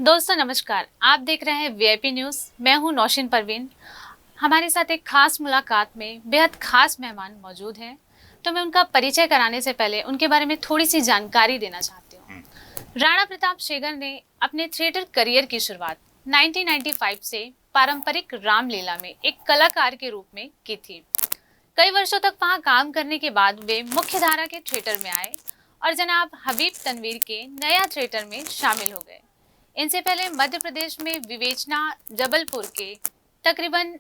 दोस्तों नमस्कार, आप देख रहे हैं वीआईपी न्यूज़। मैं हूं नौशीन परवीन। हमारे साथ एक खास मुलाकात में बेहद खास मेहमान मौजूद हैं, तो मैं उनका परिचय कराने से पहले उनके बारे में थोड़ी सी जानकारी देना चाहती हूँ। राणा प्रताप शेगर ने अपने थिएटर करियर की शुरुआत 1995 से पारंपरिक रामलीला में एक कलाकार के रूप में की थी। कई वर्षों तक वहाँ काम करने के बाद वे मुख्य धारा के थिएटर में आए और जनाब हबीब तनवीर के नया थिएटर में शामिल हो गए। इनसे पहले मध्य प्रदेश में विवेचना जबलपुर के तकरीबन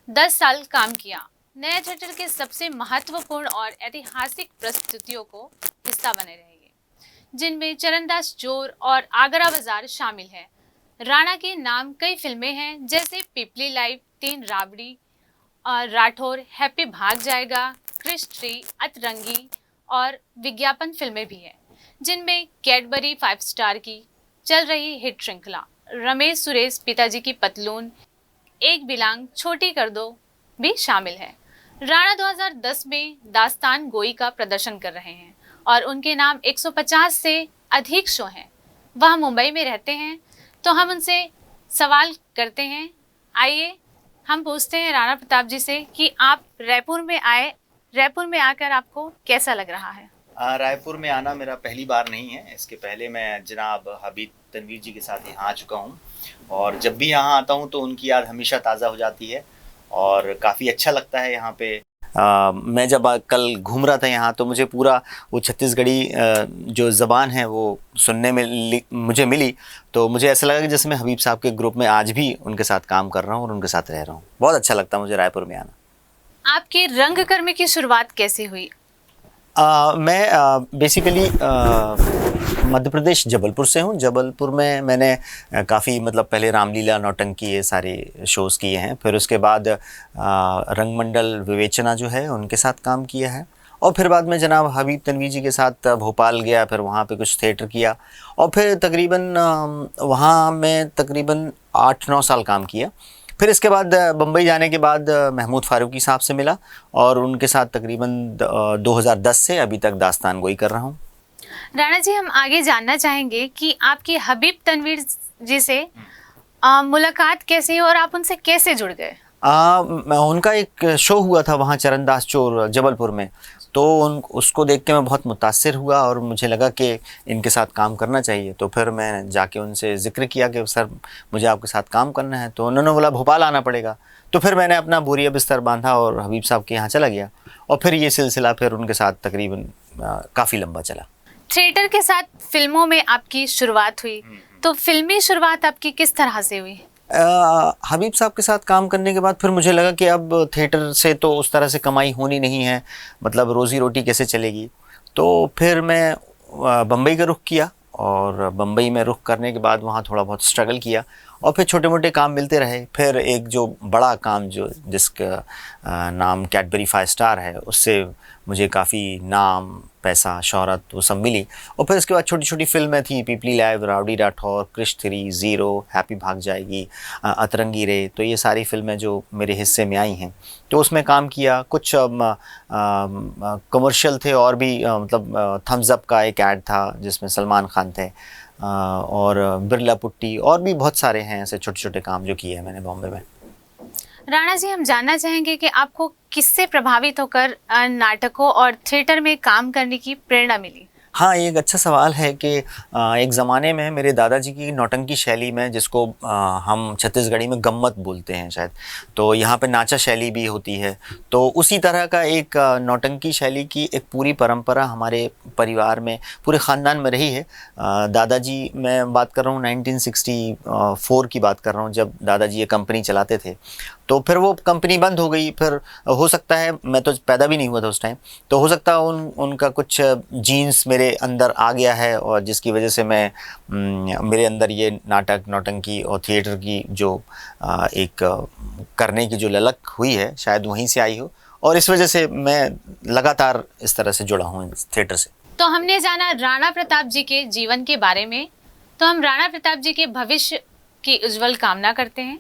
10 साल काम किया। नया थिएटर के सबसे महत्वपूर्ण और ऐतिहासिक प्रस्तुतियों को हिस्सा बने रहेंगे, जिनमें चरणदास चोर और आगरा बाजार शामिल है। राणा के नाम कई फिल्में हैं, जैसे पिपली लाइव, तीन राबड़ी और राठौर, हैप्पी भाग जाएगा, क्रिश थ्री, अतरंगी और विज्ञापन फिल्में भी हैं, जिनमें कैडबरी 5 स्टार की चल रही हिट श्रृंखला, रमेश सुरेश पिताजी की पतलून, एक बिलांग, छोटी कर दो भी शामिल है। राणा 2010 में दास्तान गोई का प्रदर्शन कर रहे हैं और उनके नाम 150 से अधिक शो हैं। वह मुंबई में रहते हैं, तो हम उनसे सवाल करते हैं। आइए हम पूछते हैं राणा प्रताप जी से कि आप रायपुर में आए, रायपुर में आकर आपको कैसा लग रहा है? रायपुर में आना मेरा पहली बार नहीं है। इसके पहले मैं जनाब हबीब तनवीर जी के साथ यहाँ आ चुका हूँ और जब भी यहाँ आता हूँ तो उनकी याद हमेशा ताज़ा हो जाती है और काफ़ी अच्छा लगता है यहाँ पे। मैं जब कल घूम रहा था यहाँ तो मुझे पूरा वो छत्तीसगढ़ी जो ज़बान है वो सुनने में मुझे मिली, तो मुझे ऐसा लगा कि जैसे मैं हबीब साहब के ग्रुप में आज भी उनके साथ काम कर रहा हूँ और उनके साथ रह रहा हूँ। बहुत अच्छा लगता है मुझे रायपुर में आना। आपके रंगकर्मी की शुरुआत कैसे हुई? मैं बेसिकली मध्य प्रदेश जबलपुर से हूँ। जबलपुर में मैंने काफ़ी पहले रामलीला, नौटंकी, ये सारे शोज़ किए हैं। फिर उसके बाद रंगमंडल विवेचना जो है उनके साथ काम किया है और फिर बाद में जनाब हबीब तनवीर जी के साथ भोपाल गया, फिर वहाँ पे कुछ थिएटर किया और फिर तकरीबन वहाँ मैं तकरीबन 8-9 साल काम किया। फिर इसके बाद बम्बई जाने के बाद महमूद फारूकी साहब से मिला और उनके साथ तकरीबन 2010 से अभी तक दास्तान गोई कर रहा हूँ। राणा जी, हम आगे जानना चाहेंगे कि आपकी हबीब तनवीर जी से मुलाकात कैसे हुई और आप उनसे कैसे जुड़ गए? उनका एक शो हुआ था वहाँ चरणदास चोर जबलपुर में, तो उसको देख के मैं बहुत मुतासिर हुआ और मुझे लगा कि इनके साथ काम करना चाहिए। तो फिर मैं जाके उनसे ज़िक्र किया कि सर मुझे आपके साथ काम करना है, तो उन्होंने बोला भोपाल आना पड़ेगा। तो फिर मैंने अपना बोरिया बिस्तर बांधा और हबीब साहब के यहाँ चला गया और फिर ये सिलसिला फिर उनके साथ तकरीबन काफ़ी लंबा चला। थिएटर के साथ फिल्मों में आपकी शुरुआत हुई, तो फिल्मी शुरुआत आपकी किस तरह से हुई? हबीब साहब के साथ काम करने के बाद फिर मुझे लगा कि अब थिएटर से तो उस तरह से कमाई होनी नहीं है, रोज़ी रोटी कैसे चलेगी। तो फिर मैं बम्बई का रुख किया और बम्बई में रुख करने के बाद वहाँ थोड़ा बहुत स्ट्रगल किया और फिर छोटे मोटे काम मिलते रहे। फिर एक जो बड़ा काम जिसका नाम कैडबरी 5 स्टार है, उससे मुझे काफ़ी नाम, पैसा, शोहरत वो सब मिली और फिर इसके बाद छोटी छोटी फिल्में थी, Peepli live, rowdy Rathore, Krrish three, zero, happy Bhaag Jayegi, अतरंगी रे, तो ये सारी फिल्में जो मेरे हिस्से में आई हैं तो उसमें काम किया। कुछ कमर्शियल थे और भी थम्स अप का एक ऐड था जिसमें सलमान खान थे और बिरला पुट्टी और भी बहुत सारे हैं ऐसे छोटे छोटे काम जो किए हैं मैंने बॉम्बे में। राणा जी, हम जानना चाहेंगे कि आपको किससे प्रभावित होकर नाटकों और थिएटर में काम करने की प्रेरणा मिली? हाँ, ये एक अच्छा सवाल है कि एक ज़माने में मेरे दादाजी की नौटंकी शैली में, जिसको हम छत्तीसगढ़ी में गम्मत बोलते हैं शायद, तो यहाँ पे नाचा शैली भी होती है, तो उसी तरह का एक नौटंकी शैली की एक पूरी परंपरा हमारे परिवार में, पूरे ख़ानदान में रही है। दादाजी, मैं बात कर रहा हूँ 1964 की बात कर रहा हूँ, जब दादाजी ये कंपनी चलाते थे। तो फिर वो कंपनी बंद हो गई। फिर हो सकता है, मैं तो पैदा भी नहीं हुआ था उस टाइम, तो हो सकता है उनका कुछ जीन्स मेरे अंदर आ गया है और जिसकी वजह से मेरे अंदर ये नाटक, नौटंकी और थिएटर की जो एक करने की जो ललक हुई है शायद वहीं से आई हो और इस वजह से मैं लगातार इस तरह से जुड़ा हूँ थिएटर से। तो हमने जाना राणा प्रताप जी के जीवन के बारे में, तो हम राणा प्रताप जी के भविष्य की उज्जवल कामना करते हैं।